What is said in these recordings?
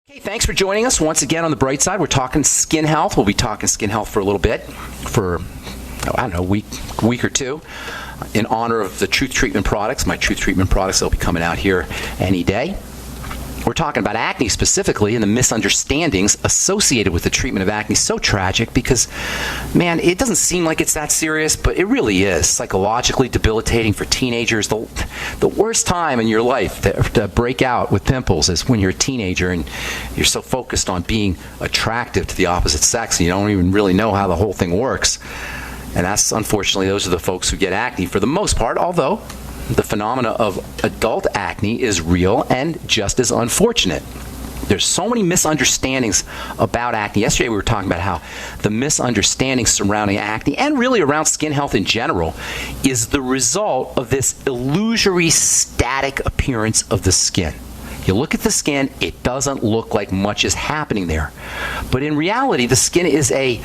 Hey, thanks for joining us once again on the bright side. We're talking skin health. We'll be talking skin health for a little bit, for, I don't know, a week or two, in honor of the Truth Treatment products, my Truth Treatment products that will be coming out here any day. We're talking about acne specifically and the misunderstandings associated with the treatment of acne. So tragic because, man, it doesn't seem like it's that serious, but it really is. Psychologically debilitating for teenagers. The worst time in your life to break out with pimples is when you're a teenager and you're so focused on being attractive to the opposite sex and you don't even really know how the whole thing works. And that's, unfortunately, those are the folks who get acne for the most part, although the phenomena of adult acne is real and just as unfortunate. There's so many misunderstandings about acne. Yesterday we were talking about how the misunderstandings surrounding acne and really around skin health in general is the result of this illusory static appearance of the skin. You look at the skin, it doesn't look like much is happening there. But in reality, the skin is a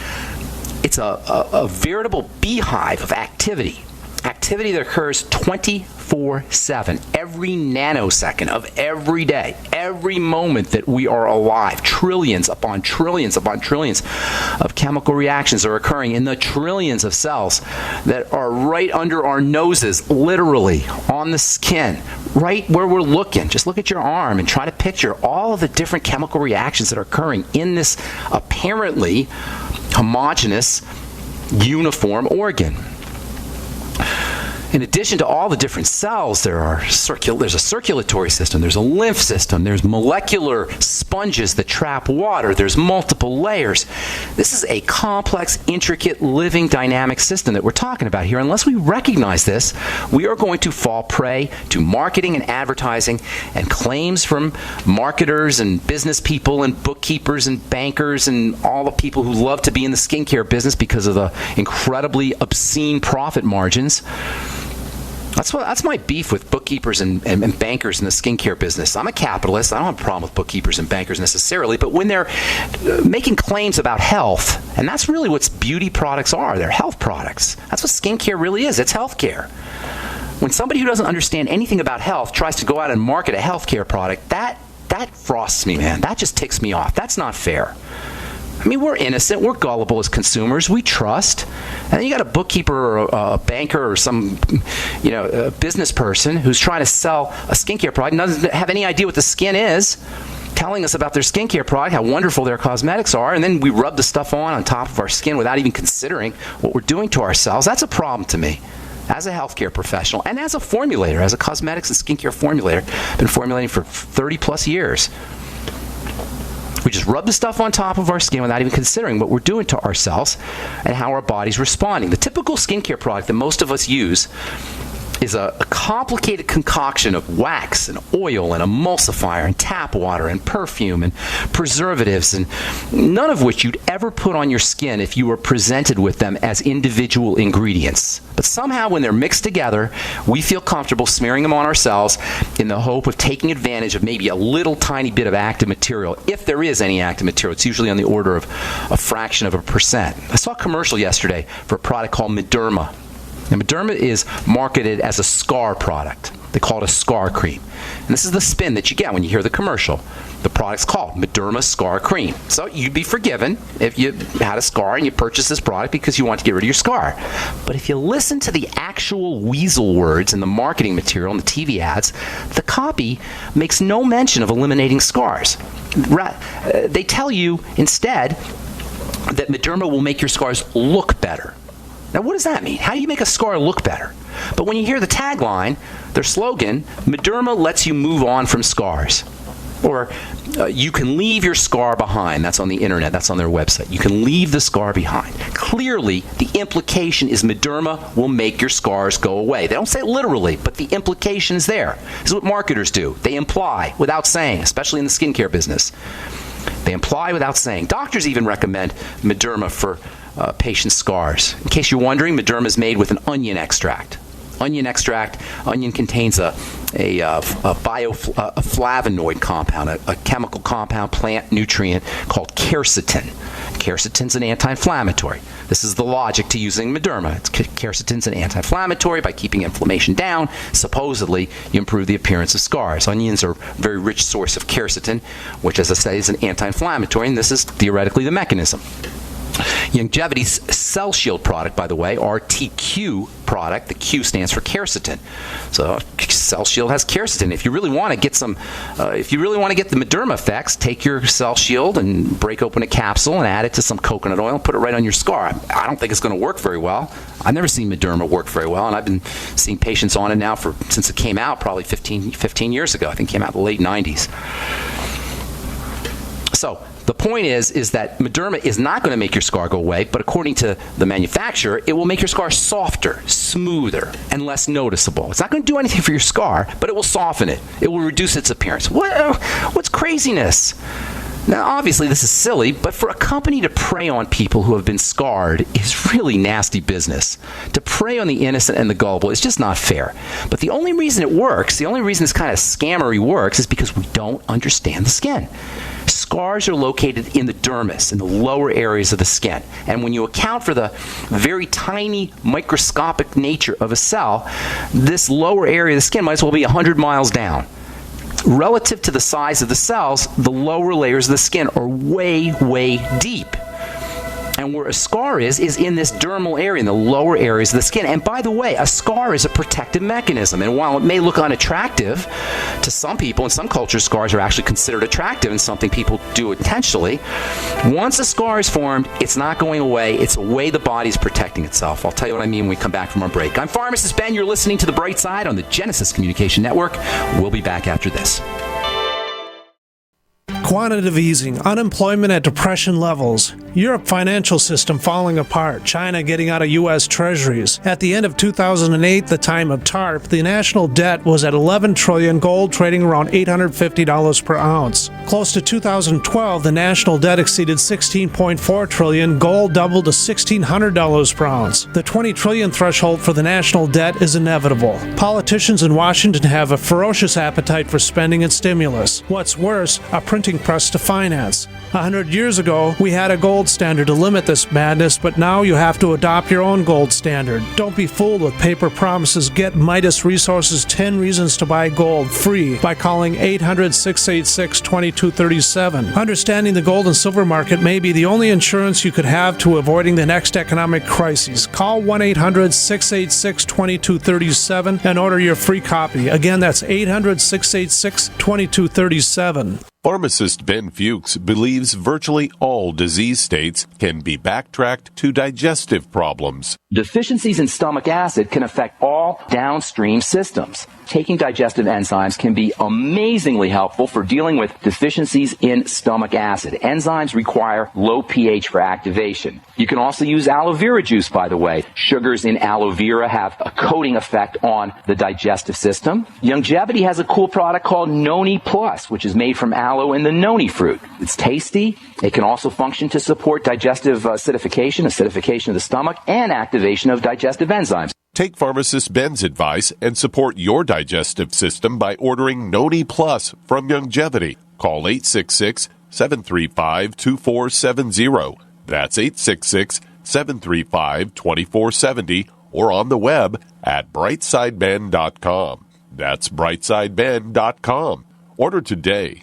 veritable beehive of activity. Activity that occurs 24/7, every nanosecond of every day, every moment that we are alive. Trillions upon trillions upon trillions of chemical reactions are occurring in the trillions of cells that are right under our noses, literally on the skin, right where we're looking. Just look at your arm and try to picture all of the different chemical reactions that are occurring in this apparently homogeneous, uniform organ. In addition to all the different cells, there's a circulatory system, there's a lymph system, there's molecular sponges that trap water, there's multiple layers. This is a complex, intricate, living, dynamic system that we're talking about here. Unless we recognize this, we are going to fall prey to marketing and advertising and claims from marketers and business people and bookkeepers and bankers and all the people who love to be in the skincare business because of the incredibly obscene profit margins. That's my beef with bookkeepers and bankers in the skincare business. I'm a capitalist. I don't have a problem with bookkeepers and bankers necessarily, but when they're making claims about health, and that's really what beauty products are. They're health products. That's what skincare really is. It's healthcare. When somebody who doesn't understand anything about health tries to go out and market a healthcare product, that frosts me, man. That just ticks me off. That's not fair. I mean, we're innocent. We're gullible as consumers. We trust. And then you got a bookkeeper or a banker or some, a business person who's trying to sell a skincare product and doesn't have any idea what the skin is, telling us about their skincare product, how wonderful their cosmetics are, and then we rub the stuff on top of our skin without even considering what we're doing to ourselves. That's a problem to me. As a healthcare professional and as a formulator, as a cosmetics and skincare formulator, I've been formulating for 30 plus years. We just rub the stuff on top of our skin without even considering what we're doing to ourselves and how our body's responding. The typical skincare product that most of us use is a complicated concoction of wax and oil and emulsifier and tap water and perfume and preservatives, and none of which you'd ever put on your skin if you were presented with them as individual ingredients. But somehow when they're mixed together, we feel comfortable smearing them on ourselves in the hope of taking advantage of maybe a little tiny bit of active material. If there is any active material, it's usually on the order of a fraction of a percent. I saw a commercial yesterday for a product called Mederma. Now, Mederma is marketed as a scar product. They call it a scar cream. And this is the spin that you get when you hear the commercial. The product's called Mederma Scar Cream. So you'd be forgiven if you had a scar and you purchased this product because you want to get rid of your scar. But if you listen to the actual weasel words in the marketing material and the TV ads, the copy makes no mention of eliminating scars. They tell you instead that Mederma will make your scars look better. Now, what does that mean? How do you make a scar look better? But when you hear the tagline, their slogan, Mederma lets you move on from scars. Or you can leave your scar behind. That's on the internet. That's on their website. You can leave the scar behind. Clearly, the implication is Mederma will make your scars go away. They don't say it literally, but the implication is there. This is what marketers do. They imply without saying, especially in the skincare business. They imply without saying. Doctors even recommend Mederma for patient scars. In case you're wondering, Mederma is made with an onion extract. Onion extract. Onion contains a bioflavonoid compound, a chemical compound, plant nutrient called quercetin. Quercetin's an anti-inflammatory. This is the logic to using Mederma. Quercetin's an anti-inflammatory. By keeping inflammation down, supposedly, you improve the appearance of scars. Onions are a very rich source of quercetin, which, as I say, is an anti-inflammatory, and this is theoretically the mechanism. Youngevity's Cell Shield product, by the way, RTQ product, the Q stands for quercetin. So Cell Shield has quercetin. If you really want to get the Mederma effects, take your Cell Shield and break open a capsule and add it to some coconut oil and put it right on your scar. I don't think it's going to work very well. I've never seen Mederma work very well, and I've been seeing patients on it now since it came out, probably 15 years ago. I think it came out in the late 90s. So the point is that Mederma is not going to make your scar go away, but according to the manufacturer, it will make your scar softer, smoother, and less noticeable. It's not going to do anything for your scar, but it will soften it. It will reduce its appearance. What's craziness? Now, obviously, this is silly, but for a company to prey on people who have been scarred is really nasty business. To prey on the innocent and the gullible is just not fair. But the only reason it works, the only reason this kind of scammery works, is because we don't understand the skin. Scars are located in the dermis, in the lower areas of the skin. And when you account for the very tiny microscopic nature of a cell, this lower area of the skin might as well be 100 miles down. Relative to the size of the cells, the lower layers of the skin are way, way deep. And where a scar is in this dermal area, in the lower areas of the skin. And by the way, a scar is a protective mechanism. And while it may look unattractive to some people, in some cultures, scars are actually considered attractive and something people do intentionally. Once a scar is formed, it's not going away. It's a way the body's protecting itself. I'll tell you what I mean when we come back from our break. I'm Pharmacist Ben. You're listening to The Bright Side on the Genesis Communication Network. We'll be back after this. Quantitative easing, unemployment at depression levels, Europe financial system falling apart, China getting out of U.S. treasuries. At the end of 2008, the time of TARP, the national debt was at $11 trillion, gold trading around $850 per ounce. Close to 2012, the national debt exceeded $16.4 trillion, gold doubled to $1,600 per ounce. The $20 trillion threshold for the national debt is inevitable. Politicians in Washington have a ferocious appetite for spending and stimulus. What's worse, a printing press to finance. 100 years ago, we had a gold standard to limit this madness, but now you have to adopt your own gold standard. Don't be fooled with paper promises. Get Midas Resources 10 Reasons to Buy Gold free by calling 800-686-2237. Understanding the gold and silver market may be the only insurance you could have to avoiding the next economic crisis. Call 1-800-686-2237 and order your free copy. Again, that's 800-686-2237. Pharmacist Ben Fuchs believes virtually all disease states can be backtracked to digestive problems. Deficiencies in stomach acid can affect all downstream systems. Taking digestive enzymes can be amazingly helpful for dealing with deficiencies in stomach acid. Enzymes require low pH for activation. You can also use aloe vera juice, by the way. Sugars in aloe vera have a coating effect on the digestive system. Youngevity has a cool product called Noni Plus, which is made from aloe and the noni fruit. It's tasty. It can also function to support digestive acidification of the stomach, and activation of digestive enzymes. Take Pharmacist Ben's advice and support your digestive system by ordering Noni Plus from Youngevity. Call 866-735-2470. That's 866-735-2470, or on the web at brightsideben.com. That's brightsideben.com. Order today.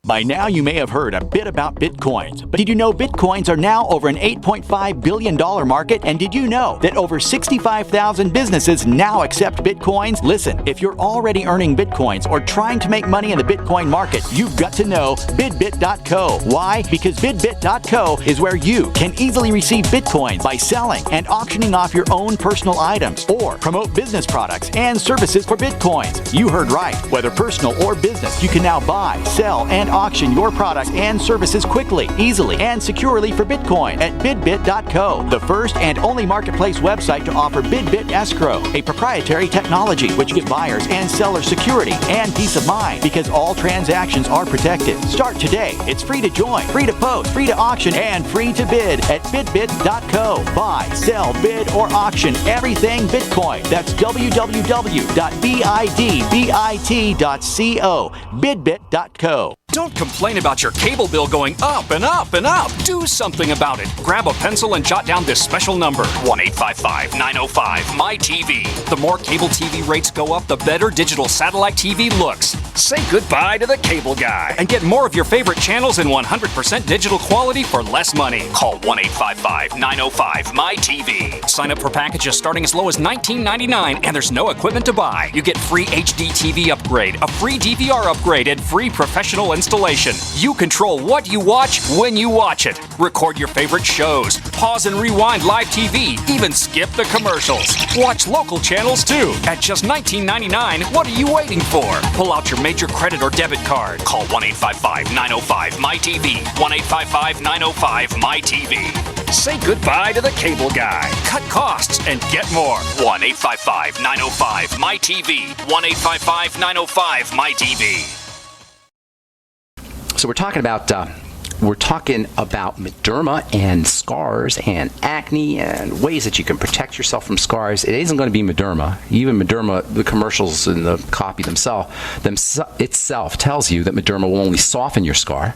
By now, you may have heard a bit about Bitcoins. But did you know Bitcoins are now over an $8.5 billion market? And did you know that over 65,000 businesses now accept Bitcoins? Listen, if you're already earning Bitcoins or trying to make money in the Bitcoin market, you've got to know bidbit.co. Why? Because bidbit.co is where you can easily receive Bitcoins by selling and auctioning off your own personal items, or promote business products and services for Bitcoins. You heard right. Whether personal or business, you can now buy, sell, and auction your products and services quickly, easily, and securely for Bitcoin at bidbit.co, the first and only marketplace website to offer BidBit Escrow, a proprietary technology which gives buyers and sellers security and peace of mind because all transactions are protected. Start today. It's free to join, free to post, free to auction, and free to bid at bidbit.co. Buy, sell, bid, or auction everything Bitcoin. That's www.bidbit.co. Bidbit.co. Don't complain about your cable bill going up and up and up. Do something about it. Grab a pencil and jot down this special number, 1-855-905-MY-TV. The more cable TV rates go up, the better digital satellite TV looks. Say goodbye to the cable guy and get more of your favorite channels in 100% digital quality for less money. Call 1-855-905-MY-TV. Sign up for packages starting as low as $19.99, and there's no equipment to buy. You get free HD TV upgrade, a free DVR upgrade, and free professional installation. You control what you watch when you watch it. Record your favorite shows, pause and rewind live TV, even skip the commercials. Watch local channels too. At just $19.99, what are you waiting for? Pull out your major credit or debit card. Call 1-855-905-MY-TV. 1-855-905-MY-TV. Say goodbye to the cable guy. Cut costs and get more. 1-855-905-MY-TV. 1-855-905-MY-TV. So we're talking about mederma and scars and acne and ways that you can protect yourself from scars. It isn't going to be mederma. Even mederma, the commercials in the copy itself tells you that mederma will only soften your scar.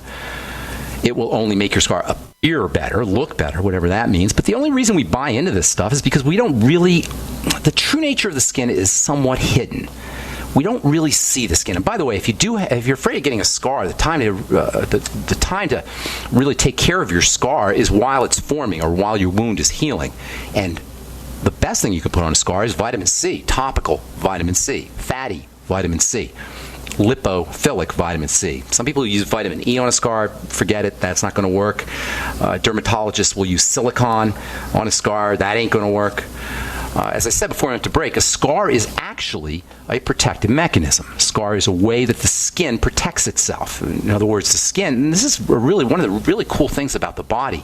It will only make your scar appear better, look better, whatever that means. But the only reason we buy into this stuff is because we don't really, the true nature of the skin is somewhat hidden. We don't really see the skin. And by the way, if you're afraid of getting a scar, the time to really take care of your scar is while it's forming or while your wound is healing. And the best thing you can put on a scar is vitamin C, topical vitamin C, fatty vitamin C, lipophilic vitamin C. Some people use vitamin E on a scar. Forget it. That's not going to work. Dermatologists will use silicone on a scar. That ain't going to work. As I said before I went to break, a scar is actually a protective mechanism. A scar is a way that the skin protects itself. In other words, the skin, and this is really one of the really cool things about the body,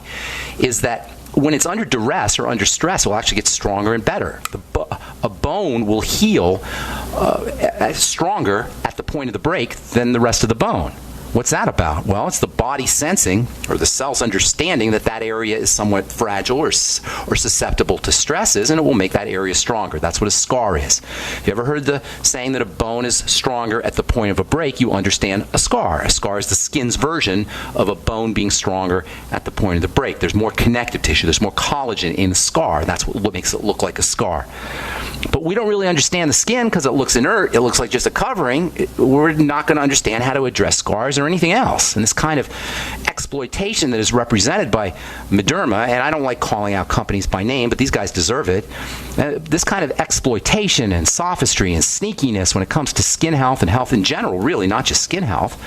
is that when it's under duress or under stress, it will actually get stronger and better. A bone will heal stronger at the point of the break than the rest of the bone. What's that about? Well, it's the body sensing, or the cell's understanding, that that area is somewhat fragile or susceptible to stresses, and it will make that area stronger. That's what a scar is. If you ever heard the saying that a bone is stronger at the point of a break, you understand a scar. A scar is the skin's version of a bone being stronger at the point of the break. There's more connective tissue. There's more collagen in the scar. That's what makes it look like a scar. But we don't really understand the skin because it looks inert. It looks like just a covering. We're not going to understand how to address scars or anything else. And this kind of exploitation that is represented by mederma, and I don't like calling out companies by name, but these guys deserve it. This kind of exploitation and sophistry and sneakiness when it comes to skin health and health in general, really, not just skin health,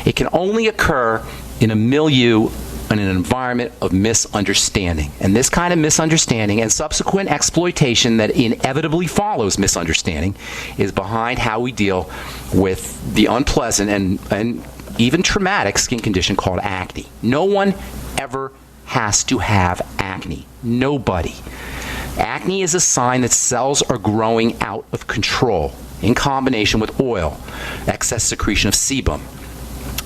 it can only occur in a milieu, in an environment of misunderstanding. And this kind of misunderstanding and subsequent exploitation that inevitably follows misunderstanding is behind how we deal with the unpleasant and even traumatic skin condition called acne. No one ever has to have acne. Nobody. Acne is a sign that cells are growing out of control in combination with oil, excess secretion of sebum.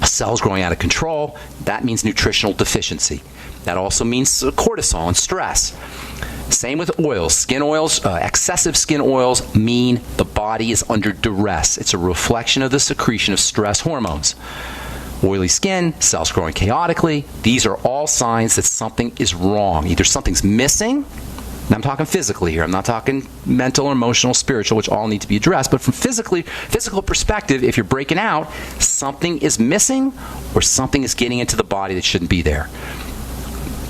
A cell's growing out of control, that means nutritional deficiency. That also means cortisol and stress. Same with oils. Skin oils, excessive skin oils mean the body is under duress. It's a reflection of the secretion of stress hormones. Oily skin, cells growing chaotically, these are all signs that something is wrong. Either something's missing, and I'm talking physically here, I'm not talking mental, emotional, spiritual, which all need to be addressed, but from physical perspective, if you're breaking out, something is missing or something is getting into the body that shouldn't be there.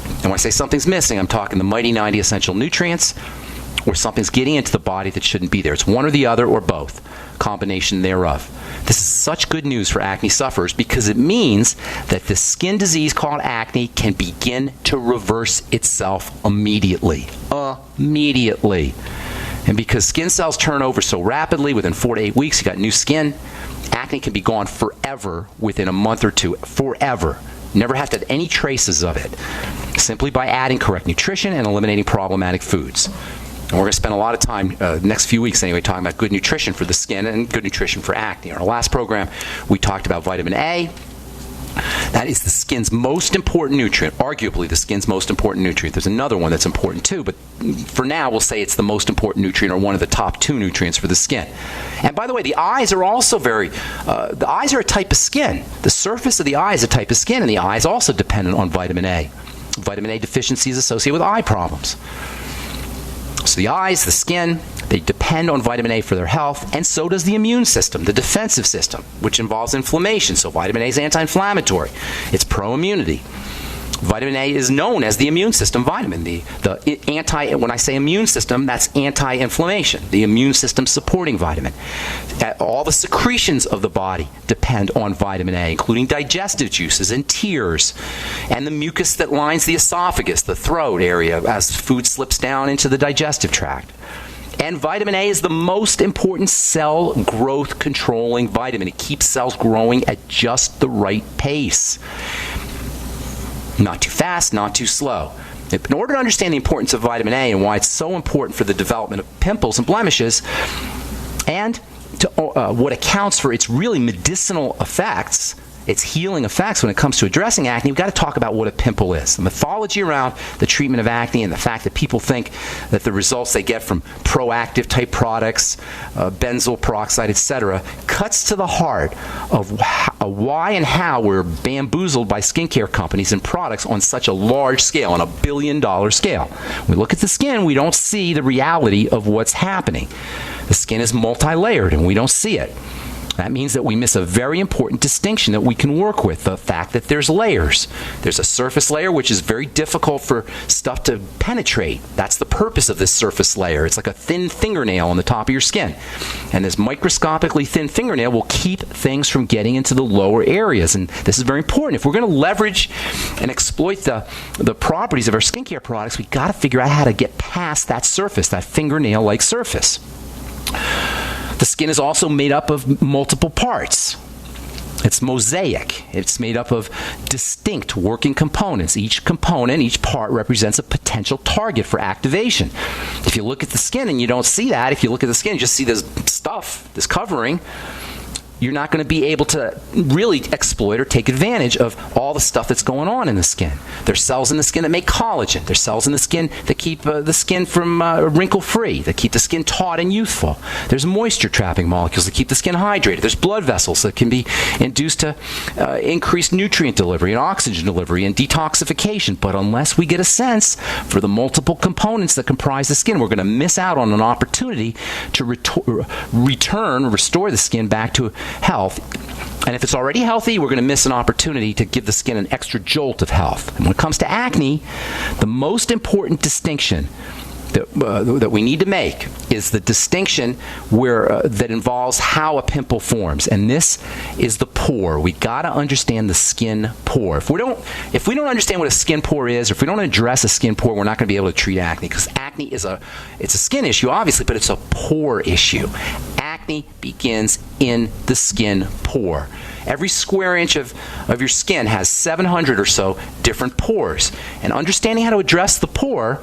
And when I say something's missing, I'm talking the mighty 90 essential nutrients, or something's getting into the body that shouldn't be there. It's one or the other or both, combination thereof. This is such good news for acne sufferers because it means that the skin disease called acne can begin to reverse itself immediately. And because skin cells turn over so rapidly, within 4 to 8 weeks, you got new skin. acne can be gone forever within a month or two, forever. Never have to have any traces of it, simply by adding correct nutrition and eliminating problematic foods. And we're going to spend a lot of time, next few weeks anyway, talking about good nutrition for the skin and good nutrition for acne. In our last program, we talked about vitamin A. That is the skin's most important nutrient, arguably the skin's most important nutrient. There's another one that's important too, but for now we'll say it's the most important nutrient, or one of the top 2 nutrients for the skin. And by the way, the eyes are also the eyes are a type of skin. The surface of the eye is a type of skin, and the eye is also dependent on vitamin A. Vitamin A deficiency is associated with eye problems. So the eyes, the skin, they depend on vitamin A for their health, and so does the immune system, the defensive system, which involves inflammation. So vitamin A is anti-inflammatory. It's pro-immunity. Vitamin A is known as the immune system vitamin. When I say immune system, that's anti-inflammation, the immune system supporting vitamin. All the secretions of the body depend on vitamin A, including digestive juices and tears, and the mucus that lines the esophagus, the throat area, as food slips down into the digestive tract. And vitamin A is the most important cell growth controlling vitamin. It keeps cells growing at just the right pace. Not too fast, not too slow. In order to understand the importance of vitamin A and why it's so important for the development of pimples and blemishes, and to, what accounts for its really medicinal effects, its healing effects when it comes to addressing acne, we've got to talk about what a pimple is. The mythology around the treatment of acne and the fact that people think that the results they get from proactive type products, benzoyl peroxide, etc., cuts to the heart of why and how we're bamboozled by skincare companies and products on such a large scale, on $1 billion scale. When we look at the skin, we don't see the reality of what's happening. The skin is multi-layered and we don't see it. That means that we miss a very important distinction that we can work with, the fact that there's layers. There's a surface layer, which is very difficult for stuff to penetrate. That's the purpose of this surface layer. It's like a thin fingernail on the top of your skin. And this microscopically thin fingernail will keep things from getting into the lower areas. And this is very important. If we're going to leverage and exploit the properties of our skincare products, we've got to figure out how to get past that surface, that fingernail-like surface. The skin is also made up of multiple parts. It's mosaic. It's made up of distinct working components. Each component, each part represents a potential target for activation. If you look at the skin and you don't see that, if you look at the skin and just see this stuff, this covering, you're not going to be able to really exploit or take advantage of all the stuff that's going on in the skin. There's cells in the skin that make collagen. There's cells in the skin that keep the skin from wrinkle-free, that keep the skin taut and youthful. There's moisture-trapping molecules that keep the skin hydrated. There's blood vessels that can be induced to increase nutrient delivery and oxygen delivery and detoxification. But unless we get a sense for the multiple components that comprise the skin, we're going to miss out on an opportunity to restore the skin back to health. And if it's already healthy, we're going to miss an opportunity to give the skin an extra jolt of health. And when it comes to acne, the most important distinction that we need to make is the distinction that involves how a pimple forms, and this is the pore. We got to understand the skin pore. If we don't understand what a skin pore is, or if we don't address a skin pore, we're not going to be able to treat acne, because acne it's a skin issue, obviously, but it's a pore issue. Acne begins in the skin pore. Every square inch of your skin has 700 or so different pores, and understanding how to address the pore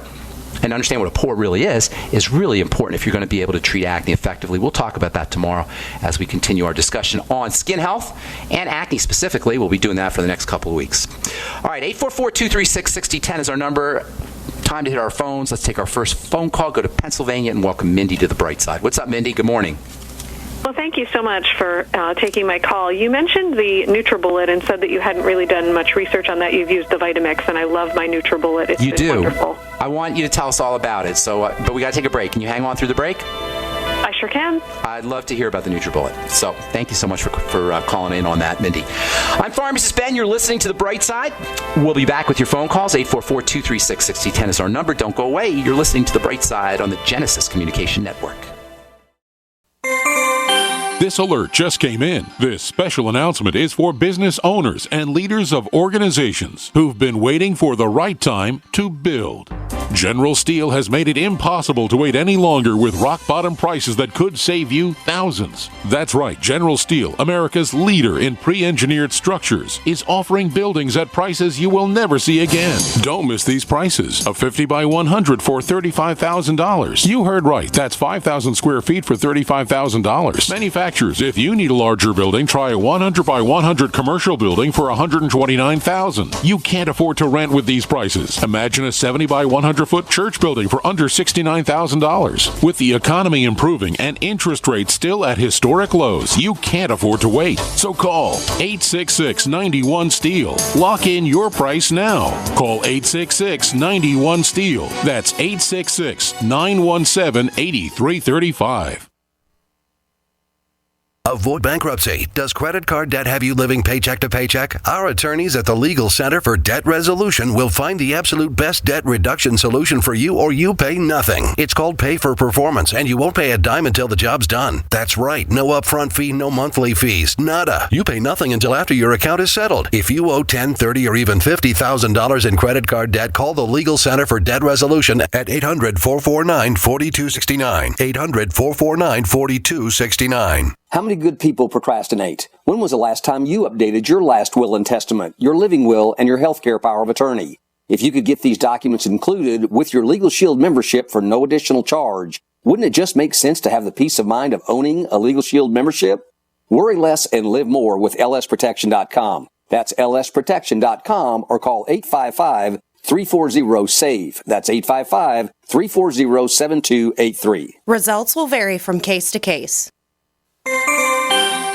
and understand what a pore really is really important if you're going to be able to treat acne effectively. We'll talk about that tomorrow as we continue our discussion on skin health and acne specifically. We'll be doing that for the next couple of weeks. All right, 844-236-6010 is our number. Time to hit our phones. Let's take our first phone call, go to Pennsylvania, and welcome Mindy to the bright side. What's up, Mindy? Good morning. Well, thank you so much for taking my call. You mentioned the NutriBullet and said that you hadn't really done much research on that. You've used the Vitamix, and I love my NutriBullet. It's been wonderful. I want you to tell us all about it, but we got to take a break. Can you hang on through the break? I sure can. I'd love to hear about the NutriBullet. So thank you so much for calling in on that, Mindy. I'm Pharmacist Ben. You're listening to The Bright Side. We'll be back with your phone calls. 844-236-6010 is our number. Don't go away. You're listening to The Bright Side on the Genesis Communication Network. This alert just came in. This special announcement is for business owners and leaders of organizations who've been waiting for the right time to build. General Steel has made it impossible to wait any longer with rock-bottom prices that could save you thousands. That's right, General Steel, America's leader in pre-engineered structures, is offering buildings at prices you will never see again. Don't miss these prices. A 50 by 100 for $35,000. You heard right, that's 5,000 square feet for $35,000. Manufacturers, if you need a larger building, try a 100 by 100 commercial building for $129,000. You can't afford to rent with these prices. Imagine a 70 by 100-foot church building for under $69,000. With the economy improving and interest rates still at historic lows, you can't afford to wait. So call 866-91-STEEL. Lock in your price now. Call 866-91-STEEL. That's 866-917-8335. Avoid bankruptcy. Does credit card debt have you living paycheck to paycheck? Our attorneys at the Legal Center for Debt Resolution will find the absolute best debt reduction solution for you, or you pay nothing. It's called Pay for Performance, and you won't pay a dime until the job's done. That's right. No upfront fee, no monthly fees. Nada. You pay nothing until after your account is settled. If you owe $10,000, $30,000, or even $50,000 in credit card debt, call the Legal Center for Debt Resolution at 800-449-4269. 800-449-4269. How many good people procrastinate? When was the last time you updated your last will and testament, your living will, and your healthcare power of attorney? If you could get these documents included with your Legal Shield membership for no additional charge, wouldn't it just make sense to have the peace of mind of owning a Legal Shield membership? Worry less and live more with lsprotection.com. That's lsprotection.com, or call 855-340-SAVE. That's 855-340-7283. Results will vary from case to case.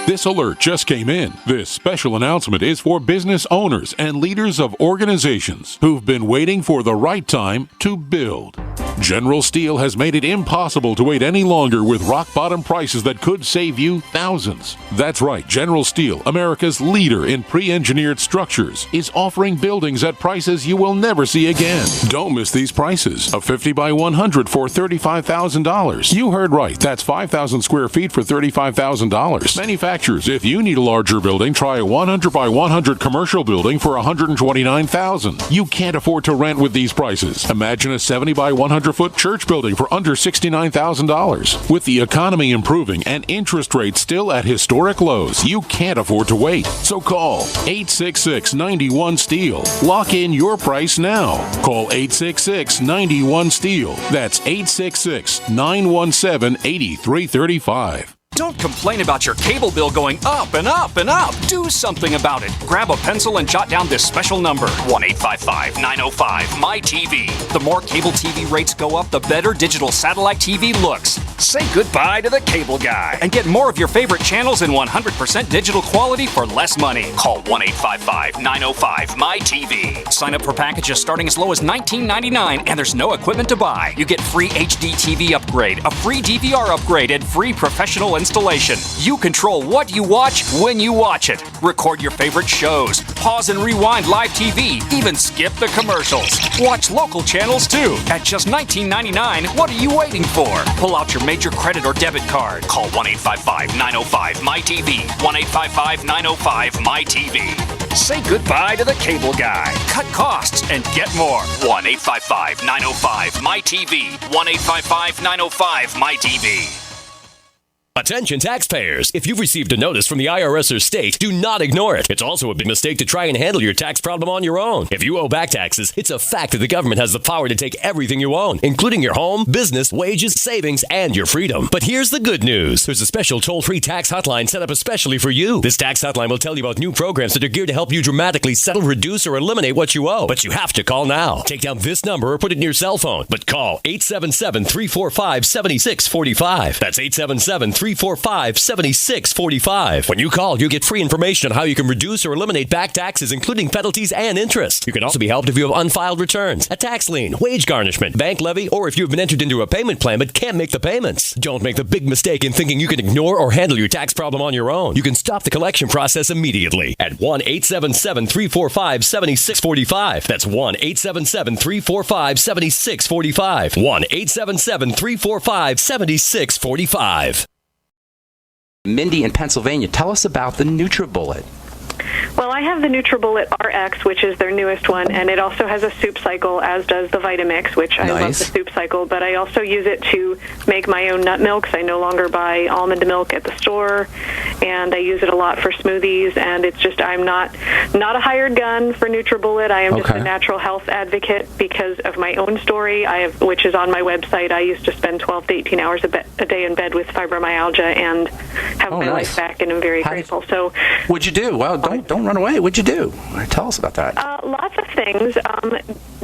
This alert just came in. This special announcement is for business owners and leaders of organizations who've been waiting for the right time to build. General Steel has made it impossible to wait any longer with rock-bottom prices that could save you thousands. That's right, General Steel, America's leader in pre-engineered structures, is offering buildings at prices you will never see again. Don't miss these prices. A 50 by 100 for $35,000. You heard right, that's 5,000 square feet for $35,000. Manufacturers, if you need a larger building, try a 100 by 100 commercial building for $129,000. You can't afford to rent with these prices. Imagine a 70 by 100-foot church building for under $69,000. With the economy improving and interest rates still at historic lows, you can't afford to wait. So call 866-91-STEEL. Lock in your price now. Call 866-91-STEEL. That's 866-917-8335. Don't complain about your cable bill going up and up and up. Do something about it. Grab a pencil and jot down this special number, 1-855-905-MY-TV. The more cable TV rates go up, the better digital satellite TV looks. Say goodbye to the cable guy and get more of your favorite channels in 100% digital quality for less money. Call 1-855-905-MY-TV. Sign up for packages starting as low as $19.99, and there's no equipment to buy. You get free HD TV upgrade, a free DVR upgrade, and free professional installation. You control what you watch when you watch it. Record your favorite shows, pause and rewind live TV, even skip the commercials. Watch local channels too. At just $19.99, what are you waiting for? Pull out your major credit or debit card. Call 1-855-905-MY-TV. 1-855-905-MY-TV. Say goodbye to the cable guy. Cut costs and get more. 1-855-905-MY-TV. 1-855-905-MY-TV. Attention taxpayers! If you've received a notice from the IRS or state, do not ignore it. It's also a big mistake to try and handle your tax problem on your own. If you owe back taxes, it's a fact that the government has the power to take everything you own, including your home, business, wages, savings, and your freedom. But here's the good news. There's a special toll-free tax hotline set up especially for you. This tax hotline will tell you about new programs that are geared to help you dramatically settle, reduce, or eliminate what you owe. But you have to call now. Take down this number or put it in your cell phone. But call 877-345-7645. That's 877-345-7645. When you call, you get free information on how you can reduce or eliminate back taxes, including penalties and interest. You can also be helped if you have unfiled returns, a tax lien, wage garnishment, bank levy, or if you've been entered into a payment plan but can't make the payments. Don't make the big mistake in thinking you can ignore or handle your tax problem on your own. You can stop the collection process immediately at 1-877-345-7645. That's 1-877-345-7645. 1-877-345-7645. Mindy in Pennsylvania, tell us about the NutriBullet. Well, I have the NutriBullet RX, which is their newest one, and it also has a soup cycle, as does the Vitamix, which I love the soup cycle, but I also use it to make my own nut milks. I no longer buy almond milk at the store, and I use it a lot for smoothies, and it's just, I'm not a hired gun for NutriBullet. I am just a natural health advocate because of my own story, which is on my website. I used to spend 12 to 18 hours a day in bed with fibromyalgia and have my life back, and I'm very grateful. So, what'd you do? Well, don't run away. What'd you do? Tell us about that. Lots of things.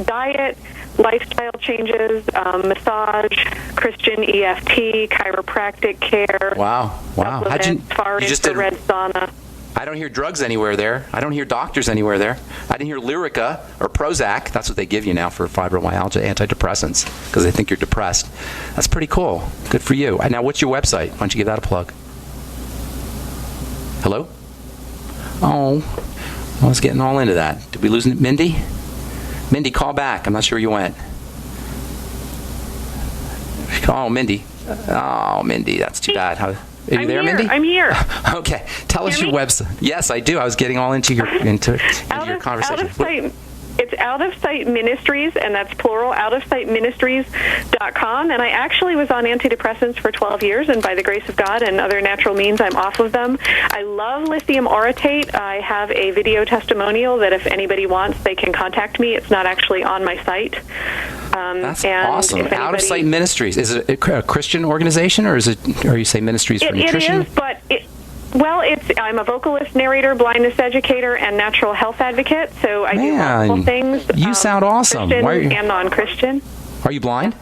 Diet, lifestyle changes, massage, Christian EFT, chiropractic care. Wow. How'd you just did red sauna. I don't hear drugs anywhere there. I don't hear doctors anywhere there. I didn't hear Lyrica or Prozac. That's what they give you now for fibromyalgia, antidepressants, because they think you're depressed. That's pretty cool. Good for you. Now, what's your website? Why don't you give that a plug? Hello? Oh, I was getting all into that. Did we lose Mindy? Mindy, call back. I'm not sure you went. Oh, Mindy. Oh, Mindy, that's too bad. Are you there, Mindy? I'm here. Okay. Tell us your website. Yes, I do. I was getting all into your conversation. It's Out of Sight Ministries, and that's plural, outofsightministries.com. And I actually was on antidepressants for 12 years, and by the grace of God and other natural means, I'm off of them. I love lithium orotate. I have a video testimonial that if anybody wants, they can contact me. It's not actually on my site. That's awesome. Out of Sight Ministries. Is it a Christian organization, or you say ministries for nutrition? It is, but I'm a vocalist, narrator, blindness educator, and natural health advocate, so I do multiple things. You sound awesome. Christian and non-Christian. Are you blind?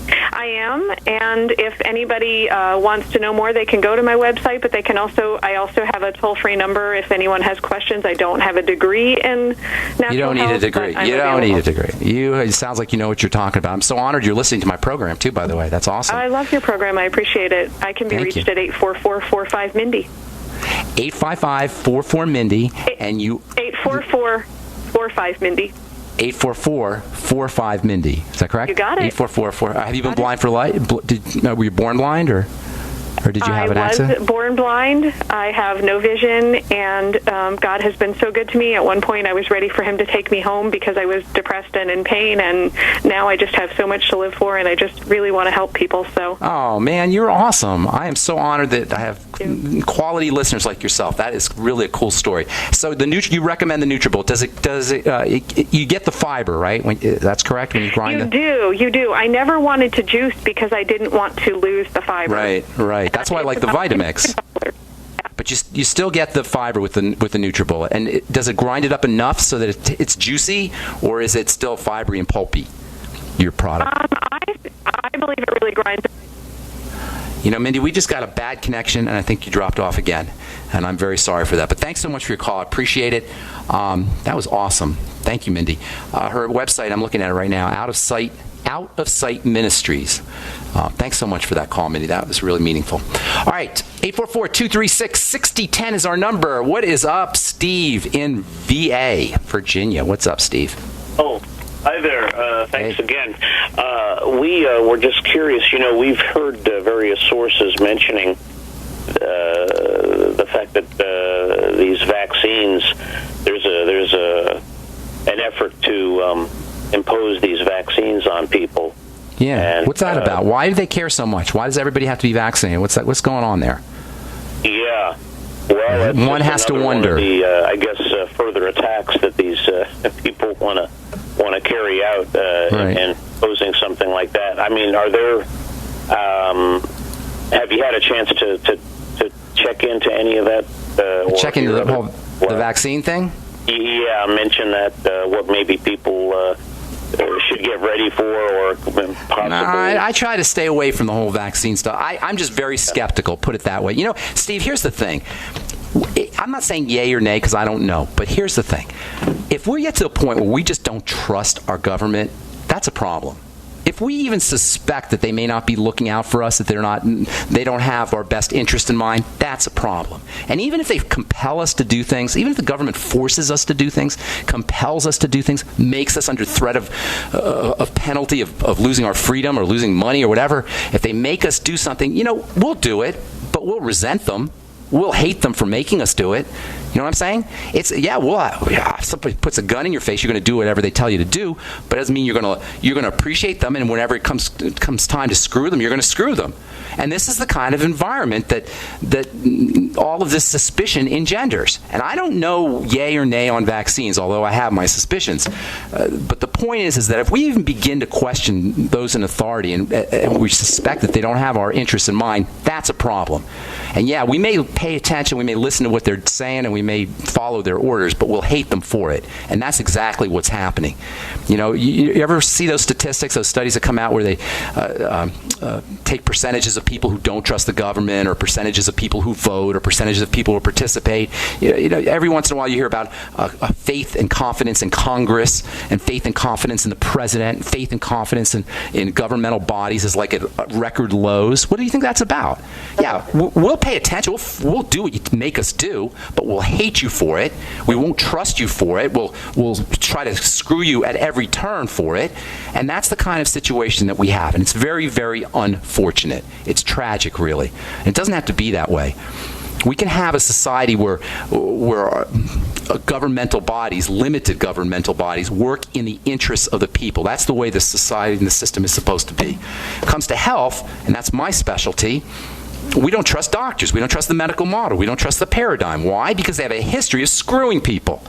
I am, and if anybody wants to know more, they can go to my website, but I also have a toll-free number if anyone has questions. I don't have a degree in natural health. You don't need a degree. You don't need a degree. It sounds like you know what you're talking about. I'm so honored you're listening to my program, too, by the way. That's awesome. I love your program. I appreciate it. I can be reached at 844-45-MINDY. 855-44-MINDY, and you... 844-45-MINDY. 844-45-MINDY. Is that correct? You got it. 844-4. Have you been blind for life? Were you born blind, or did you have an accident? I was born blind. I have no vision, and God has been so good to me. At one point, I was ready for Him to take me home because I was depressed and in pain, and now I just have so much to live for, and I just really want to help people. So. Oh man, you're awesome! I am so honored that I have quality listeners like yourself. That is really a cool story. So you recommend the NutriBullet? Does it? You get the fiber, right? That's correct when you grind. You do. I never wanted to juice because I didn't want to lose the fiber. Right. That's why I like the Vitamix. But you still get the fiber with the NutriBullet. And does it grind it up enough so that it's juicy, or is it still fibery and pulpy, your product? I believe it really grinds. Mindy, we just got a bad connection, and I think you dropped off again. And I'm very sorry for that. But thanks so much for your call. I appreciate it. That was awesome. Thank you, Mindy. Her website, I'm looking at it right now, Out of Sight Ministries. Thanks so much for that call, Mindy. That was really meaningful. All right, 844-236-6010 is our number. What is up, Steve in VA, Virginia? What's up, Steve? Oh, hi there. Thanks again. We were just curious. We've heard various sources mentioning the fact that these vaccines, there's an effort to impose these vaccines on people. Yeah. And, what's that about? Why do they care so much? Why does everybody have to be vaccinated? What's going on there? Yeah. Well, one has to wonder. One of the, I guess, further attacks that these people want to carry out in posing something like that. I mean, are there? Have you had a chance to check into any of that? Check into the vaccine thing? Yeah, mention that what maybe people should get ready for, or possibly. I try to stay away from the whole vaccine stuff. I'm just very skeptical, put it that way. Steve, here's the thing. I'm not saying yay or nay because I don't know, but here's the thing. If we get to a point where we just don't trust our government, that's a problem. If we even suspect that they may not be looking out for us, that they don't have our best interest in mind, that's a problem. And even if they compel us to do things, even if the government forces us to do things, compels us to do things, makes us under threat of penalty of losing our freedom or losing money or whatever, if they make us do something, we'll do it, but we'll resent them. We'll hate them for making us do it. You know what I'm saying? It's if somebody puts a gun in your face, you're going to do whatever they tell you to do, but it doesn't mean you're going to appreciate them, and whenever it comes time to screw them, you're going to screw them. And this is the kind of environment that all of this suspicion engenders. And I don't know yay or nay on vaccines, although I have my suspicions. But the point is that if we even begin to question those in authority and we suspect that they don't have our interests in mind, that's a problem. And yeah, we may pay attention, we may listen to what they're saying, and we may follow their orders, but we'll hate them for it. And that's exactly what's happening. You know, you ever see those statistics, those studies that come out where they take percentages of people who don't trust the government, or percentages of people who vote, or percentages of people who participate? You know, every once in a while you hear about faith and confidence in Congress, and faith and confidence in the president, and faith and confidence in governmental bodies is like at record lows. What do you think that's about? Yeah, we'll pay attention. We'll do what you make us do, but we'll hate you for it. We won't trust you for it. We'll try to screw you at every turn for it. And that's the kind of situation that we have. And it's very, very unfortunate. It's tragic, really. And it doesn't have to be that way. We can have a society where governmental bodies, limited governmental bodies, work in the interests of the people. That's the way the society and the system is supposed to be. When it comes to health, and that's my specialty, we don't trust doctors. We don't trust the medical model. We don't trust the paradigm. Why? Because they have a history of screwing people,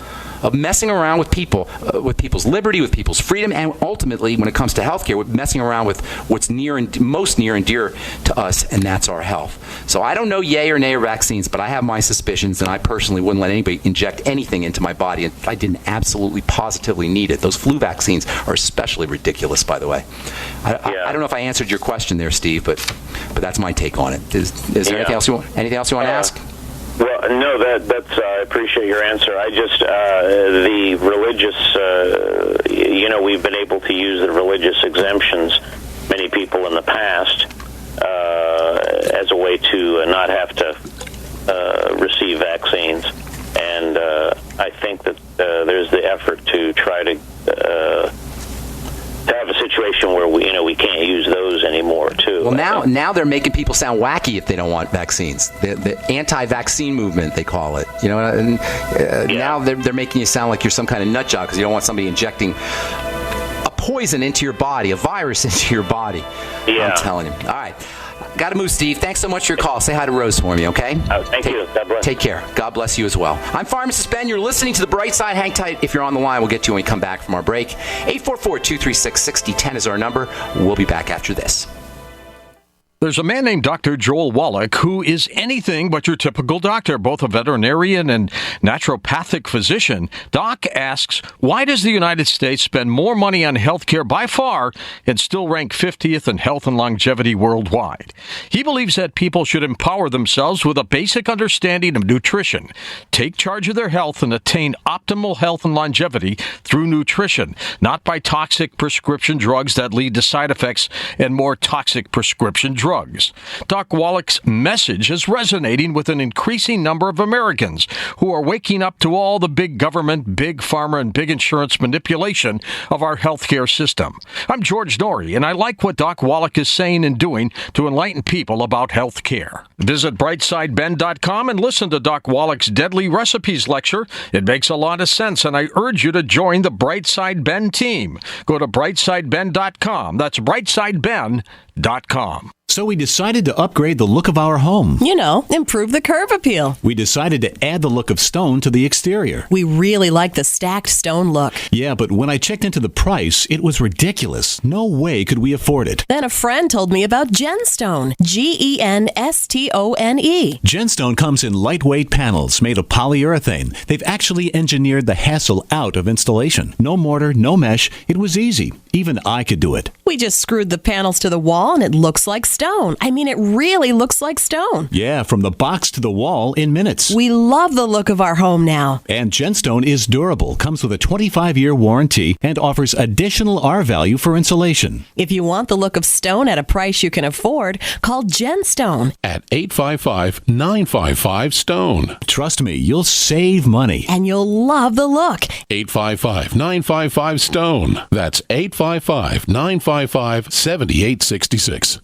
of messing around with people, with people's liberty, with people's freedom, and ultimately, when it comes to healthcare, with messing around with what's most near and dear to us, and that's our health. So I don't know yay or nay or vaccines, but I have my suspicions, and I personally wouldn't let anybody inject anything into my body if I didn't absolutely positively need it. Those flu vaccines are especially ridiculous, by the way. I don't know if I answered your question there, Steve, but that's my take on it. Is there anything else you want to ask? Well, no, that's I appreciate your answer. I just the religious, we've been able to use the religious exemptions, many people in the past, as a way to not have to receive vaccines, and I think that there's the effort to try to have a situation where we can't use those anymore too. Well, now they're making people sound wacky if they don't want vaccines. The anti-vaccine movement, they call it. You know, and now they're making you sound like you're some kind of nut job because you don't want somebody injecting a poison into your body, a virus into your body. Yeah. I'm telling you. All right. Got to move, Steve. Thanks so much for your call. Say hi to Rose for me, okay? Thank you. God bless. Take care. God bless you as well. I'm Pharmacist Ben. You're listening to The Bright Side. Hang tight. If you're on the line, we'll get to you when we come back from our break. 844-236-6010 is our number. We'll be back after this. There's a man named Dr. Joel Wallach who is anything but your typical doctor, both a veterinarian and naturopathic physician. Doc asks, why does the United States spend more money on healthcare by far and still rank 50th in health and longevity worldwide? He believes that people should empower themselves with a basic understanding of nutrition, take charge of their health, and attain optimal health and longevity through nutrition, not by toxic prescription drugs that lead to side effects and more toxic prescription drugs. Doc Wallach's message is resonating with an increasing number of Americans who are waking up to all the big government, big pharma, and big insurance manipulation of our healthcare system. I'm George Norrie, and I like what Doc Wallach is saying and doing to enlighten people about healthcare. Visit brightsideben.com and listen to Doc Wallach's Deadly Recipes lecture. It makes a lot of sense, and I urge you to join the Brightside Ben team. Go to brightsideben.com. That's brightsideben.com. So we decided to upgrade the look of our home. You know, improve the curb appeal. We decided to add the look of stone to the exterior. We really like the stacked stone look. Yeah, but when I checked into the price, it was ridiculous. No way could we afford it. Then a friend told me about Genstone. Genstone. Genstone comes in lightweight panels made of polyurethane. They've actually engineered the hassle out of installation. No mortar, no mesh. It was easy. Even I could do it. We just screwed the panels to the wall and it looks like stone. I mean, it really looks like stone. Yeah, from the box to the wall in minutes. We love the look of our home now. And Genstone is durable, comes with a 25-year warranty, and offers additional R value for insulation. If you want the look of stone at a price you can afford, call Genstone at 855-955-STONE. Trust me, you'll save money. And you'll love the look. 855-955-STONE. That's 855-955-7866.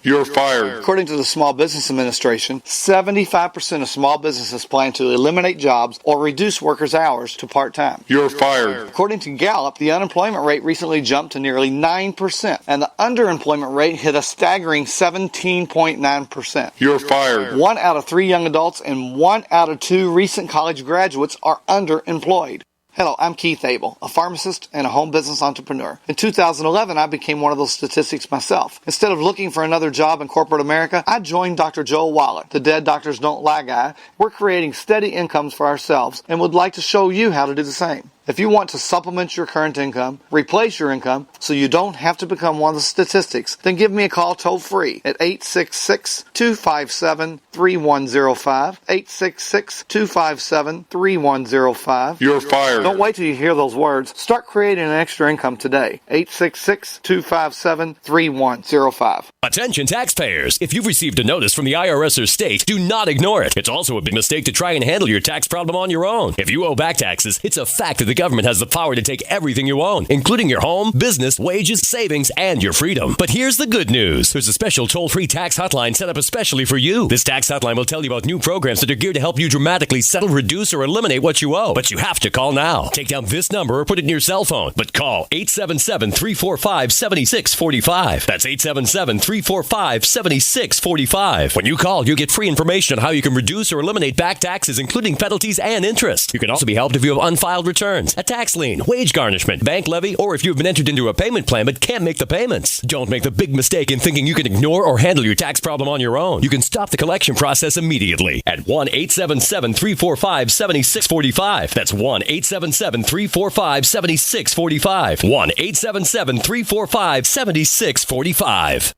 You're fired. According to the Small Business Administration, 75% of small businesses plan to eliminate jobs or reduce workers' hours to part-time. You're fired. According to Gallup, the unemployment rate recently jumped to nearly 9%, and the underemployment rate hit a staggering 17.9%. You're fired. 1 out of 3 young adults and 1 out of 2 recent college graduates are underemployed. Hello, I'm Keith Abel, a pharmacist and a home business entrepreneur. In 2011, I became one of those statistics myself. Instead of looking for another job in corporate America, I joined Dr. Joel Wallach, the Dead Doctors Don't Lie guy. We're creating steady incomes for ourselves and would like to show you how to do the same. If you want to supplement your current income, replace your income, so you don't have to become one of the statistics, then give me a call toll-free at 866-257-3105, 866-257-3105. You're fired. Don't wait till you hear those words. Start creating an extra income today. 866-257-3105. Attention taxpayers. If you've received a notice from the IRS or state, do not ignore it. It's also a big mistake to try and handle your tax problem on your own. If you owe back taxes, it's a fact that the government has the power to take everything you own, including your home, business, wages, savings, and your freedom. But here's the good news. There's a special toll-free tax hotline set up especially for you. This tax hotline will tell you about new programs that are geared to help you dramatically settle, reduce, or eliminate what you owe. But you have to call now. Take down this number or put it in your cell phone. But call 877-345-7645. That's 877-345-7645. When you call, you'll get free information on how you can reduce or eliminate back taxes, including penalties and interest. You can also be helped if you have unfiled returns, a tax lien, wage garnishment, bank levy, or if you've been entered into a payment plan but can't make the payments. Don't make the big mistake in thinking you can ignore or handle your tax problem on your own. You can stop the collection process immediately at 1-877-345-7645. That's 1-877-345-7645. 1-877-345-7645.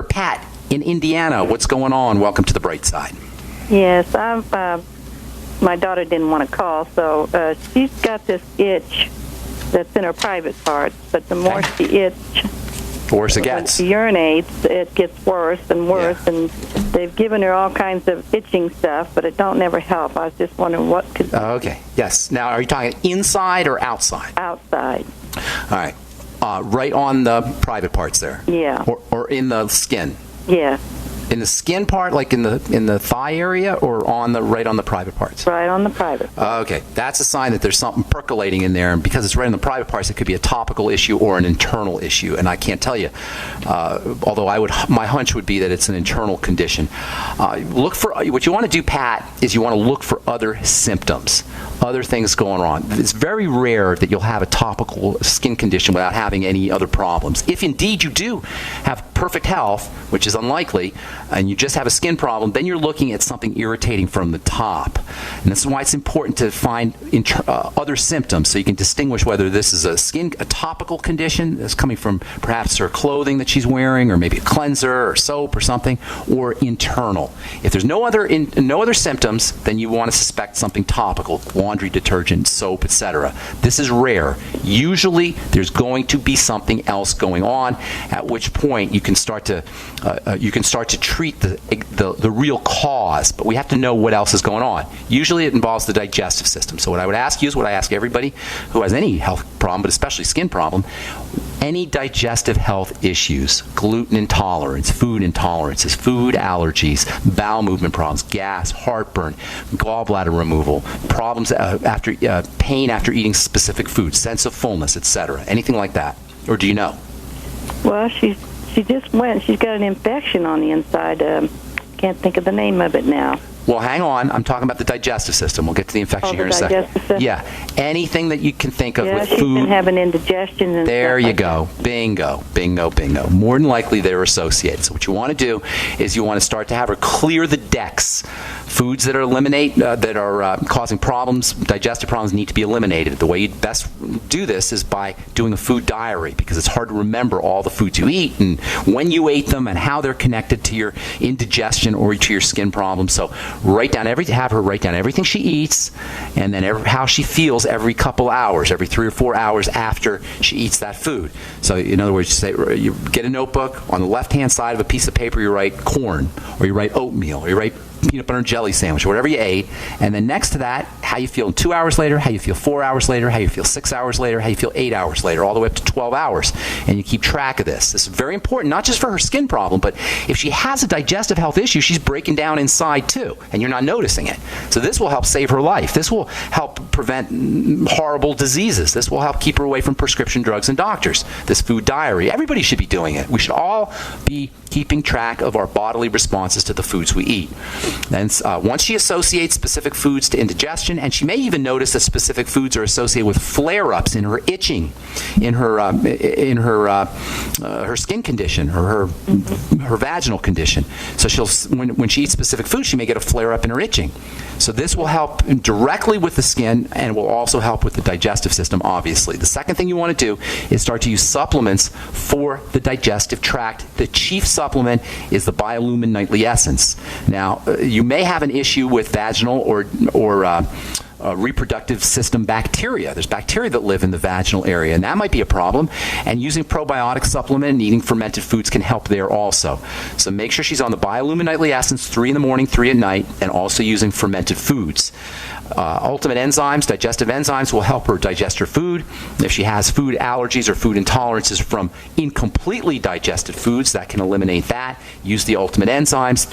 Pat in Indiana, what's going on? Welcome to the bright side. Yes, my daughter didn't want to call, so she's got this itch that's in her private parts, but the more she itches, the worse it gets. When she urinates, it gets worse and worse, and they've given her all kinds of itching stuff, but it don't never help. I was just wondering what could... Okay, yes. Now, are you talking inside or outside? Outside. All right. Right on the private parts there? Yeah. Or in the skin? Yeah. In the skin part, like in the thigh area, or right on the private parts? Right on the private parts. Okay, that's a sign that there's something percolating in there, and because it's right on the private parts, it could be a topical issue or an internal issue. And I can't tell you, although my hunch would be that it's an internal condition. Look for what you want to do, Pat, is you want to look for other symptoms, other things going on. It's very rare that you'll have a topical skin condition without having any other problems. If indeed you do have perfect health, which is unlikely, and you just have a skin problem, then you're looking at something irritating from the top. And this is why it's important to find other symptoms so you can distinguish whether this is a topical condition that's coming from perhaps her clothing that she's wearing, or maybe a cleanser or soap or something, or internal. If there's no other symptoms, then you want to suspect something topical, laundry detergent, soap, etc. This is rare. Usually there's going to be something else going on, at which point you can start to treat the real cause, but we have to know what else is going on. Usually it involves the digestive system. So what I would ask you is what I ask everybody who has any health problem, but especially skin problem, any digestive health issues, gluten intolerance, food intolerances, food allergies, bowel movement problems, gas, heartburn, gallbladder removal, problems after pain after eating specific foods, sense of fullness, etc. Anything like that? Or do you know? Well, she just went. She's got an infection on the inside. Can't think of the name of it now. Well, hang on. I'm talking about the digestive system. We'll get to the infection here in a second. System? Yeah. Anything that you can think of with food. Yeah, she's been having indigestion and there you like go. That. Bingo, bingo, bingo. More than likely they're associated. So what you want to do is you want to start to have her clear the decks. Foods that are causing problems, digestive problems, need to be eliminated. The way you best do this is by doing a food diary, because it's hard to remember all the foods you eat and when you ate them and how they're connected to your indigestion or to your skin problems. So have her write down everything she eats, and then how she feels every couple hours, every 3 or 4 hours after she eats that food. So in other words, you get a notebook. On the left-hand side of a piece of paper, you write corn, or you write oatmeal, or you write peanut butter and jelly sandwich, or whatever you ate, and then next to that, how you feel 2 hours later, how you feel 4 hours later, how you feel 6 hours later, how you feel 8 hours later, all the way up to 12 hours. And you keep track of this. This is very important, not just for her skin problem, but if she has a digestive health issue, she's breaking down inside too, and you're not noticing it. So this will help save her life. This will help prevent horrible diseases. This will help keep her away from prescription drugs and doctors. This food diary, everybody should be doing it. We should all be keeping track of our bodily responses to the foods we eat. Then once she associates specific foods to indigestion, and she may even notice that specific foods are associated with flare-ups in her itching, in her skin condition or her vaginal condition. So when she eats specific foods, she may get a flare-up in her itching. So this will help directly with the skin and will also help with the digestive system, obviously. The second thing you want to do is start to use supplements for the digestive tract. The chief supplement is the Biolumin Nightly Essence. Now, you may have an issue with vaginal or reproductive system bacteria. There's bacteria that live in the vaginal area, and that might be a problem. And using probiotic supplement and eating fermented foods can help there also. So make sure she's on the Biolumin Nightly Essence 3 in the morning, 3 at night, and also using fermented foods. Ultimate enzymes, digestive enzymes, will help her digest her food. If she has food allergies or food intolerances from incompletely digested foods, that can eliminate that. Use the ultimate enzymes,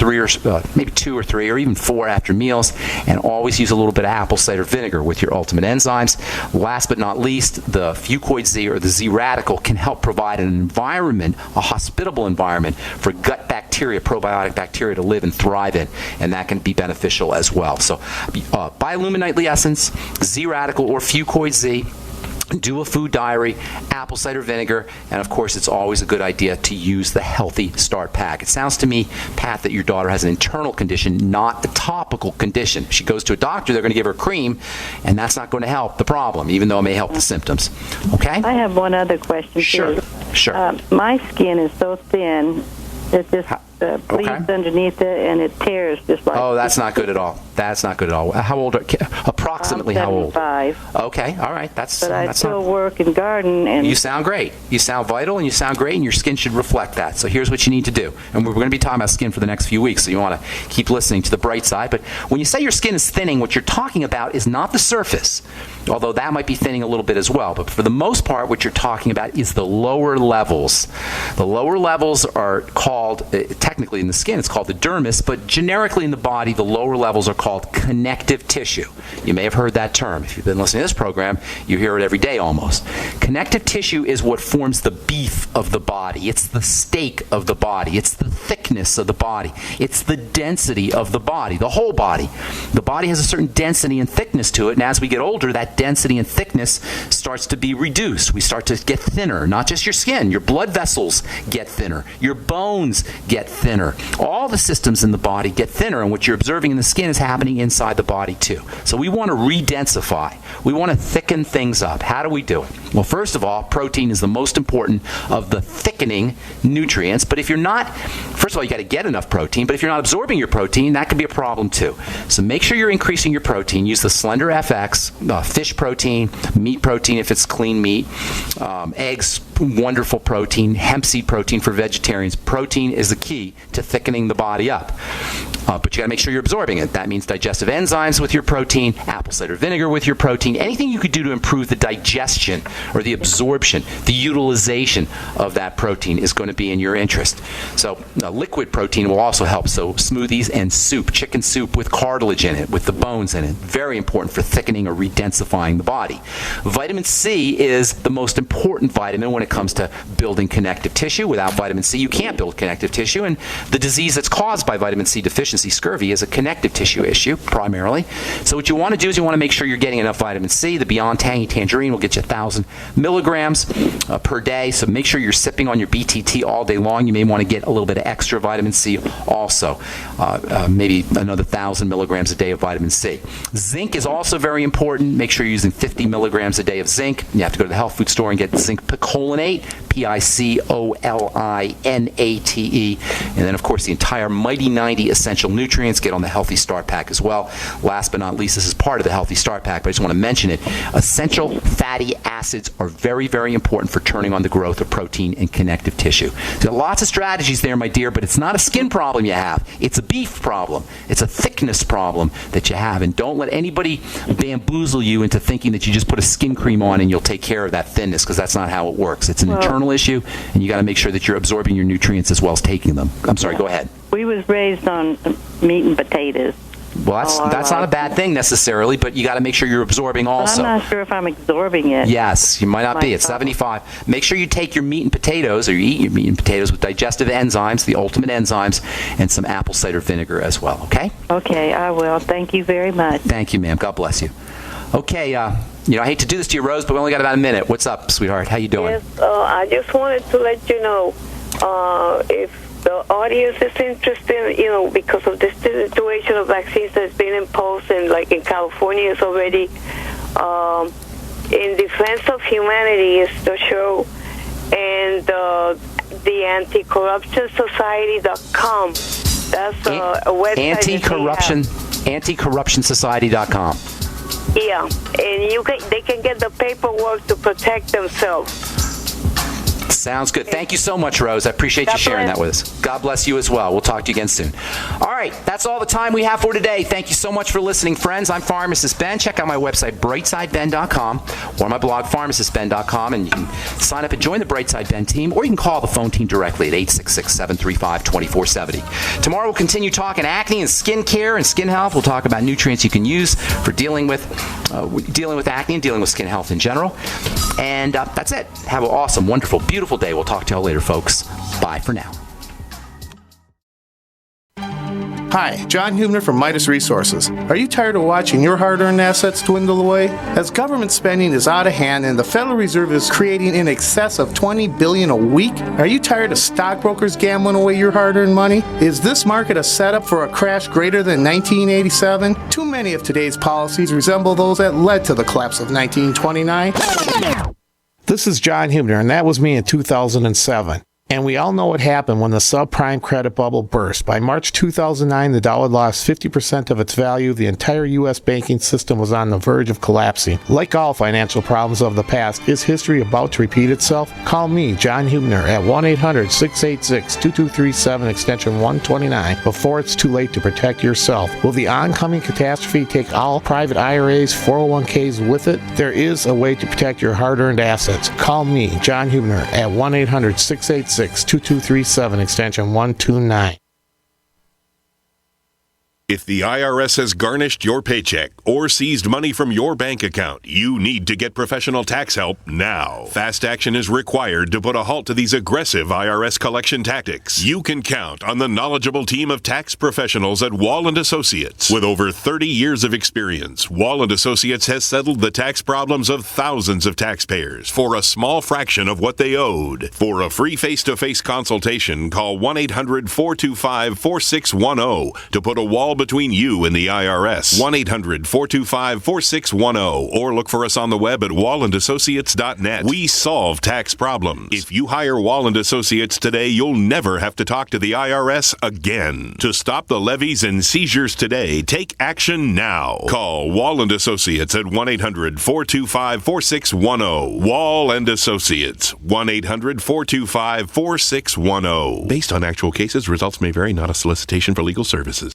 maybe 2 or 3 or even 4 after meals, and always use a little bit of apple cider vinegar with your ultimate enzymes. Last but not least, the Fuchs Z or the Z radical can help provide an environment, a hospitable environment for gut bacteria, probiotic bacteria to live and thrive in, and that can be beneficial as well. So Biolumin Nightly Essence, Z radical or Fuchs Z. Do a food diary, apple cider vinegar, and of course it's always a good idea to use the Healthy Start Pack. It sounds to me, Pat, that your daughter has an internal condition, not a topical condition. If she goes to a doctor, they're going to give her cream, and that's not going to help the problem, even though it may help the symptoms. Okay? I have one other question, Sure. too. Sure. My skin is so thin, it just bleeds underneath it, and it tears just like... Oh, that's not good at all. That's not good at all. How old are approximately? I'm how old? 75. Okay, all right. But I still work and garden. And you sound great. You sound vital and you sound great, and your skin should reflect that. So here's what you need to do. And we're going to be talking about skin for the next few weeks, so you want to keep listening to the bright side. But when you say your skin is thinning, what you're talking about is not the surface, although that might be thinning a little bit as well. But for the most part, what you're talking about is the lower levels. The lower levels are called, technically in the skin, it's called the dermis, but generically in the body, the lower levels are called connective tissue. You may have heard that term. If you've been listening to this program, you hear it every day almost. Connective tissue is what forms the beef of the body. It's the steak of the body. It's the thickness of the body. It's the density of the body, the whole body. The body has a certain density and thickness to it, and as we get older, that density and thickness starts to be reduced. We start to get thinner. Not just your skin. Your blood vessels get thinner. Your bones get thinner. All the systems in the body get thinner, and what you're observing in the skin is happening inside the body too. So we want to redensify. We want to thicken things up. How do we do it? Well, first of all, protein is the most important of the thickening nutrients. But if you're not, first of all, you got to get enough protein. But if you're not absorbing your protein, that could be a problem too. So make sure you're increasing your protein. Use the Slender FX, fish protein, meat protein if it's clean meat, eggs, wonderful protein, hemp seed protein for vegetarians. Protein is the key to thickening the body up. But you got to make sure you're absorbing it. That means digestive enzymes with your protein, apple cider vinegar with your protein, anything you could do to improve the digestion or the absorption, the utilization of that protein is going to be in your interest. So liquid protein will also help. So smoothies and soup, chicken soup with cartilage in it, with the bones in it, very important for thickening or redensifying the body. Vitamin C is the most important vitamin when it comes to building connective tissue. Without vitamin C, you can't build connective tissue, and the disease that's caused by vitamin C deficiency, scurvy, is a connective tissue issue primarily. So what you want to do is you want to make sure you're getting enough vitamin C. The Beyond Tangy Tangerine will get you 1,000 milligrams per day. So make sure you're sipping on your BTT all day long. You may want to get a little bit of extra vitamin C also, maybe another 1,000 milligrams a day of vitamin C. Zinc is also very important. Make sure you're using 50 milligrams a day of zinc. You have to go to the health food store and get zinc picolinate, PICOLINATE. And then, of course, the entire Mighty 90 essential nutrients. Get on the Healthy Start Pack as well. Last but not least, this is part of the Healthy Start Pack, but I just want to mention it. Essential fatty acids are very, very important for turning on the growth of protein and connective tissue. There are lots of strategies there, my dear, but it's not a skin problem you have. It's a beef problem. It's a thickness problem that you have. And don't let anybody bamboozle you into thinking that you just put a skin cream on and you'll take care of that thinness, because that's not how it works. It's an internal issue, and you got to make sure that you're absorbing your nutrients as well as taking them. I'm sorry, go ahead. We was raised on meat and potatoes. Well, that's not a bad thing necessarily, but you got to make sure you're absorbing also. I'm not sure if I'm absorbing it. Yes, you might not be. It's 75. Make sure you take your meat and potatoes, or you eat your meat and potatoes with digestive enzymes, the ultimate enzymes, and some apple cider vinegar as well, okay? Okay, I will. Thank you very much. Thank you, ma'am. God bless you. Okay, I hate to do this to you, Rose, but we only got about a minute. What's up, sweetheart? How you doing? Yes, I just wanted to let you know if the audience is interested, because of this situation of vaccines that's been imposed, and like in California, it's already In Defense of Humanity is the show, and the anticorruptionsociety.com. That's a website. Anticorruptionsociety.com. Yeah, and they can get the paperwork to protect themselves. Sounds good. Thank you so much, Rose. I appreciate you sharing that with us. God bless you as well. We'll talk to you again soon. All right, that's all the time we have for today. Thank you so much for listening, friends. I'm Pharmacist Ben. Check out my website, brightsideben.com, or my blog, pharmacistben.com, and you can sign up and join the Brightside Ben team, or you can call the phone team directly at 866-735-2470. Tomorrow we'll continue talking acne and skin care and skin health. We'll talk about nutrients you can use for dealing with acne and dealing with skin health in general. And that's it. Have an awesome, wonderful, beautiful day. We'll talk to y'all later, folks. Bye for now. Hi, John Hubner from Midas Resources. Are you tired of watching your hard-earned assets dwindle away? As government spending is out of hand and the Federal Reserve is creating in excess of $20 billion a week, are you tired of stockbrokers gambling away your hard-earned money? Is this market a setup for a crash greater than 1987? Too many of today's policies resemble those that led to the collapse of 1929. This is John Hubner, and that was me in 2007. And we all know what happened when the subprime credit bubble burst. By March 2009, the dollar lost 50% of its value. The entire U.S. banking system was on the verge of collapsing. Like all financial problems of the past, is history about to repeat itself? Call me, John Hubner, at 1-800-686-2237, extension 129, before it's too late to protect yourself. Will the oncoming catastrophe take all private IRAs, 401ks with it? There is a way to protect your hard-earned assets. Call me, John Hubner, at 1-800-686-2237, extension 129. If the IRS has garnished your paycheck or seized money from your bank account, you need to get professional tax help now. Fast action is required to put a halt to these aggressive IRS collection tactics. You can count on the knowledgeable team of tax professionals at Wall & Associates. With over 30 years of experience, Wall & Associates has settled the tax problems of thousands of taxpayers for a small fraction of what they owed. For a free face-to-face consultation, call 1-800-425-4610 to put a wall between you and the IRS. 1-800-425-4610, or look for us on the web at wallandassociates.net. We solve tax problems. If you hire Wall & Associates today, you'll never have to talk to the IRS again. To stop the levies and seizures today, take action now. Call Wall & Associates at 1-800-425-4610. Wall & Associates, 1-800-425-4610. Based on actual cases, results may vary, not a solicitation for legal services.